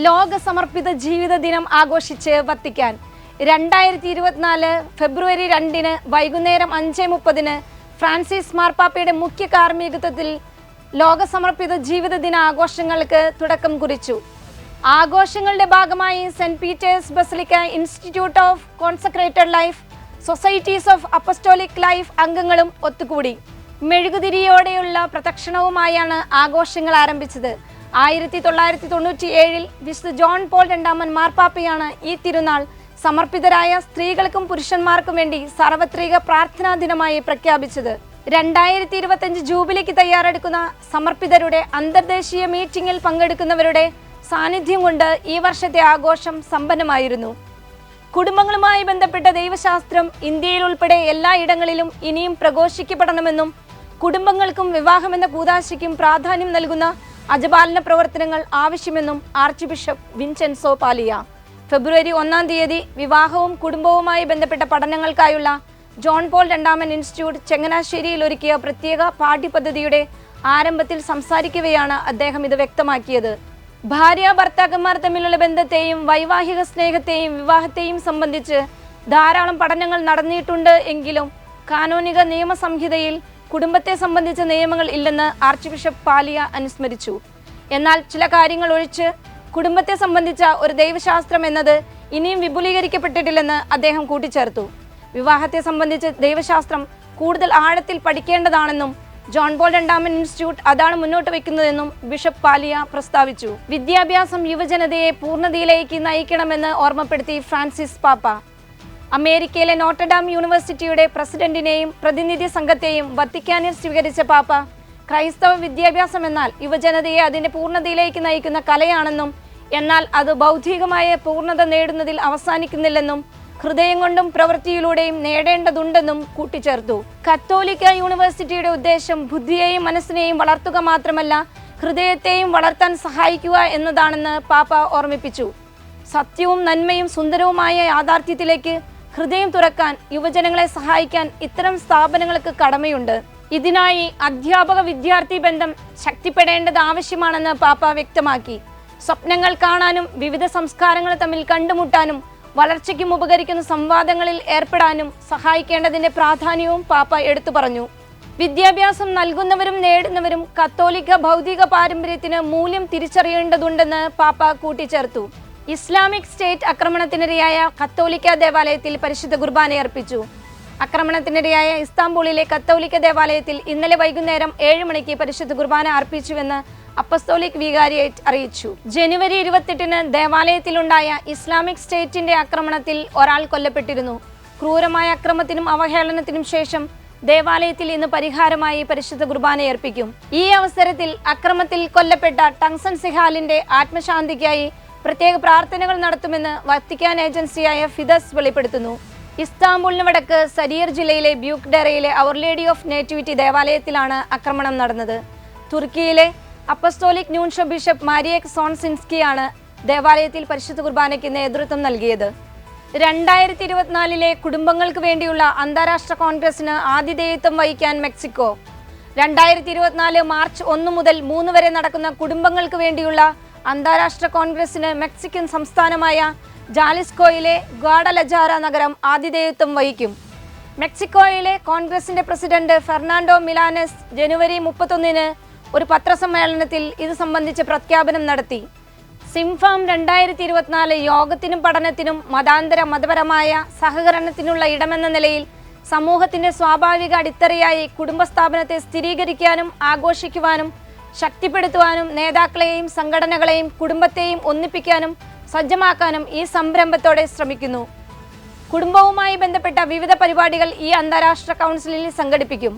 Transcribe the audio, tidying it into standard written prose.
ലോക സമർപ്പിത ജീവിത ദിനം ആഘോഷിച്ച് വത്തിക്കാൻ. 2024 ഫെബ്രുവരി 2 വൈകുന്നേരം 5:30 ഫ്രാൻസിസ് മാർപ്പാപ്പയുടെ മുഖ്യ കാർമ്മികത്വത്തിൽ ലോക സമർപ്പിത ജീവിത ദിന ആഘോഷങ്ങൾക്ക് തുടക്കം കുറിച്ചു. ആഘോഷങ്ങളുടെ ഭാഗമായി Saint Peter's basilica institute of consecrated life, societies of apostolic life അംഗങ്ങളും ഒത്തുകൂടി. മെഴുകുതിരിയോടെയുള്ള പ്രദക്ഷിണവുമായാണ് ആഘോഷങ്ങൾ ആരംഭിച്ചത്. 1997 വിശുദ്ധ ജോൺ പോൾ രണ്ടാമൻ മാർപ്പാപ്പയാണ് ഈ തിരുനാൾ സമർപ്പിതരായ സ്ത്രീകൾക്കും പുരുഷന്മാർക്കും വേണ്ടി സാർവത്രിക പ്രാർത്ഥനാ ദിനമായി പ്രഖ്യാപിച്ചത്. 2025 ജൂബിലിക്ക് തയ്യാറെടുക്കുന്ന സമർപ്പിതരുടെ അന്തർദേശീയ മീറ്റിംഗിൽ പങ്കെടുക്കുന്നവരുടെ സാന്നിധ്യം കൊണ്ട് ഈ വർഷത്തെ ആഘോഷം സമ്പന്നമായിരുന്നു. കുടുംബങ്ങളുമായി ബന്ധപ്പെട്ട ദൈവശാസ്ത്രം ഇന്ത്യയിൽ ഉൾപ്പെടെ എല്ലായിടങ്ങളിലും ഇനിയും പ്രഘോഷിക്കപ്പെടണമെന്നും കുടുംബങ്ങൾക്കും വിവാഹമെന്ന കൂദാശയ്ക്കും പ്രാധാന്യം നൽകുന്ന അജപാലന പ്രവർത്തനങ്ങൾ ആവശ്യമെന്നും ആർച്ച് ബിഷപ്പ് വിൻസെൻസോ പാലിയ ഫെബ്രുവരി 1 വിവാഹവും കുടുംബവുമായി ബന്ധപ്പെട്ട പഠനങ്ങൾക്കായുള്ള ജോൺ പോൾ രണ്ടാമൻ ഇൻസ്റ്റിറ്റ്യൂട്ട് ചങ്ങനാശ്ശേരിയിൽ ഒരുക്കിയ പ്രത്യേക പാഠ്യപദ്ധതിയുടെ ആരംഭത്തിൽ സംസാരിക്കവെയാണ് അദ്ദേഹം ഇത് വ്യക്തമാക്കിയത്. ഭാര്യ ഭർത്താക്കന്മാർ തമ്മിലുള്ള ബന്ധത്തെയും വൈവാഹിക സ്നേഹത്തെയും വിവാഹത്തെയും സംബന്ധിച്ച് ധാരാളം പഠനങ്ങൾ നടന്നിട്ടുണ്ട് എങ്കിലും കാനോനിക നിയമസംഹിതയിൽ കുടുംബത്തെ സംബന്ധിച്ച നിയമങ്ങൾ ഇല്ലെന്ന് ആർച്ച് ബിഷപ്പ് പാലിയ അനുസ്മരിച്ചു. എന്നാൽ ചില കാര്യങ്ങൾ ഒഴിച്ച് കുടുംബത്തെ സംബന്ധിച്ച ഒരു ദൈവശാസ്ത്രം എന്നത് ഇനിയും വിപുലീകരിക്കപ്പെട്ടിട്ടില്ലെന്ന് അദ്ദേഹം കൂട്ടിച്ചേർത്തു. വിവാഹത്തെ സംബന്ധിച്ച് ദൈവശാസ്ത്രം കൂടുതൽ ആഴത്തിൽ പഠിക്കേണ്ടതാണെന്നും ജോൺ പോൾ രണ്ടാമൻ ഇൻസ്റ്റിറ്റ്യൂട്ട് അതാണ് മുന്നോട്ട് വയ്ക്കുന്നതെന്നും ബിഷപ്പ് പാലിയ പ്രസ്താവിച്ചു. വിദ്യാഭ്യാസം യുവജനതയെ പൂർണ്ണതയിലേക്ക് നയിക്കണമെന്ന് ഓർമ്മപ്പെടുത്തി ഫ്രാൻസിസ് പാപ്പ. അമേരിക്കയിലെ നോട്ടർഡാം യൂണിവേഴ്സിറ്റിയുടെ പ്രസിഡന്റിനെയും പ്രതിനിധി സംഘത്തെയും വത്തിക്കാനിൽ സ്വീകരിച്ച പാപ്പ ക്രൈസ്തവ വിദ്യാഭ്യാസം എന്നാൽ യുവജനതയെ അതിന്റെ പൂർണ്ണതയിലേക്ക് നയിക്കുന്ന കലയാണെന്നും എന്നാൽ അത് ബൗദ്ധികമായ പൂർണ്ണത നേടുന്നതിൽ അവസാനിക്കുന്നില്ലെന്നും ഹൃദയം കൊണ്ടും പ്രവൃത്തിയിലൂടെയും നേടേണ്ടതുണ്ടെന്നും കൂട്ടിച്ചേർത്തു. കത്തോലിക്ക യൂണിവേഴ്സിറ്റിയുടെ ഉദ്ദേശം ബുദ്ധിയെയും മനസ്സിനെയും വളർത്തുക മാത്രമല്ല ഹൃദയത്തെയും വളർത്താൻ സഹായിക്കുക എന്നതാണെന്ന് പാപ്പ ഓർമ്മിപ്പിച്ചു. സത്യവും നന്മയും സുന്ദരവുമായ യാഥാർത്ഥ്യത്തിലേക്ക് ഹൃദയം തുറക്കാൻ യുവജനങ്ങളെ സഹായിക്കാൻ ഇത്തരം സ്ഥാപനങ്ങൾക്ക് കടമയുണ്ട്. ഇതിനായി അധ്യാപക വിദ്യാർത്ഥി ബന്ധം ശക്തിപ്പെടേണ്ടത് ആവശ്യമാണെന്ന് പാപ്പ വ്യക്തമാക്കി. സ്വപ്നങ്ങൾ കാണാനും വിവിധ സംസ്കാരങ്ങൾ തമ്മിൽ കണ്ടുമുട്ടാനും വളർച്ചയ്ക്കും ഉപകരിക്കുന്ന സംവാദങ്ങളിൽ ഏർപ്പെടാനും സഹായിക്കേണ്ടതിന്റെ പ്രാധാന്യവും പാപ്പ എടുത്തു പറഞ്ഞു. വിദ്യാഭ്യാസം നൽകുന്നവരും നേടുന്നവരും കത്തോലിക്ക ഭൗതിക പാരമ്പര്യത്തിന് മൂല്യം തിരിച്ചറിയേണ്ടതുണ്ടെന്ന് പാപ്പ കൂട്ടിച്ചേർത്തു. ഇസ്ലാമിക് സ്റ്റേറ്റ് ആക്രമണത്തിനിരയായ കത്തോലിക്ക ദേവാലയത്തിൽ പരിശുദ്ധ കുർബാന അർപ്പിച്ചു. ആക്രമണത്തിനിരയായ ഇസ്താംബൂളിലെ കത്തോലിക്ക ദേവാലയത്തിൽ ഇന്നലെ വൈകുന്നേരം 7 മണിക്ക് പരിശുദ്ധ കുർബാന അർപ്പിച്ചുവെന്ന് അപ്പസ്തോലിക് വികാരിയേറ്റ് അറിയിച്ചു. ജനുവരി 28 ദേവാലയത്തിലുണ്ടായ ഇസ്ലാമിക് സ്റ്റേറ്റിന്റെ ആക്രമണത്തിൽ ഒരാൾ കൊല്ലപ്പെട്ടിരുന്നു. ക്രൂരമായ അക്രമത്തിനും അവഹേളനത്തിനും ശേഷം ദേവാലയത്തിൽ ഇന്ന് പരിഹാരമായി പരിശുദ്ധ കുർബാനയർപ്പിക്കും. ഈ അവസരത്തിൽ അക്രമത്തിൽ കൊല്ലപ്പെട്ട ടങ്സൺ സിഹാലിന്റെ ആത്മശാന്തിക്കായി പ്രത്യേക പ്രാർത്ഥനകൾ നടത്തുമെന്ന് വത്തിക്കാൻ ഏജൻസിയായ ഫിദസ് വെളിപ്പെടുത്തുന്നു. ഇസ്താംബൂളിന് വടക്ക് സരിയർ ജില്ലയിലെ Buick ഡെറയിലെ our lady of nativity ദേവാലയത്തിലാണ് ആക്രമണം നടന്നത്. തുർക്കിയിലെ അപ്പസ്തോലിക് ന്യൂൻഷോ ബിഷപ്പ് മാരിയേക് സോൺസിൻസ്കിയാണ് ദേവാലയത്തിൽ പരിശുദ്ധ കുർബാനയ്ക്ക് നേതൃത്വം നൽകിയത്. 2024 കുടുംബങ്ങൾക്ക് വേണ്ടിയുള്ള അന്താരാഷ്ട്ര കോൺഗ്രസിന് ആതിഥേയത്വം വഹിക്കാൻ മെക്സിക്കോ. 2024 മാർച്ച് 1 മുതൽ 3 വരെ നടക്കുന്ന കുടുംബങ്ങൾക്ക് വേണ്ടിയുള്ള അന്താരാഷ്ട്ര കോൺഗ്രസിന് മെക്സിക്കൻ സംസ്ഥാനമായ ജാലിസ്കോയിലെ ഗ്വാഡലജാര നഗരം ആതിഥേയത്വം വഹിക്കും. മെക്സിക്കോയിലെ കോൺഗ്രസിന്റെ പ്രസിഡന്റ് ഫെർണാണ്ടോ മിലാനസ് ജനുവരി 31 ഒരു പത്രസമ്മേളനത്തിൽ ഇത് സംബന്ധിച്ച് പ്രഖ്യാപനം നടത്തി. സിംഫാം 2024 യോഗത്തിനും പഠനത്തിനും മതപരമായ സഹകരണത്തിനുള്ള ഇടമെന്ന നിലയിൽ സമൂഹത്തിന്റെ സ്വാഭാവിക അടിത്തറയായി കുടുംബസ്ഥാപനത്തെ സ്ഥിരീകരിക്കാനും ആഘോഷിക്കുവാനും ശക്തിപ്പെടുത്തുവാനും നേതാക്കളെയും സംഘടനകളെയും കുടുംബത്തെയും ഒന്നിപ്പിക്കാനും സജ്ജമാക്കാനും ഈ സംരംഭത്തോടെ ശ്രമിക്കുന്നു. കുടുംബവുമായി ബന്ധപ്പെട്ട വിവിധ പരിപാടികൾ ഈ അന്താരാഷ്ട്ര കൗൺസിലിൽ സംഘടിപ്പിക്കും.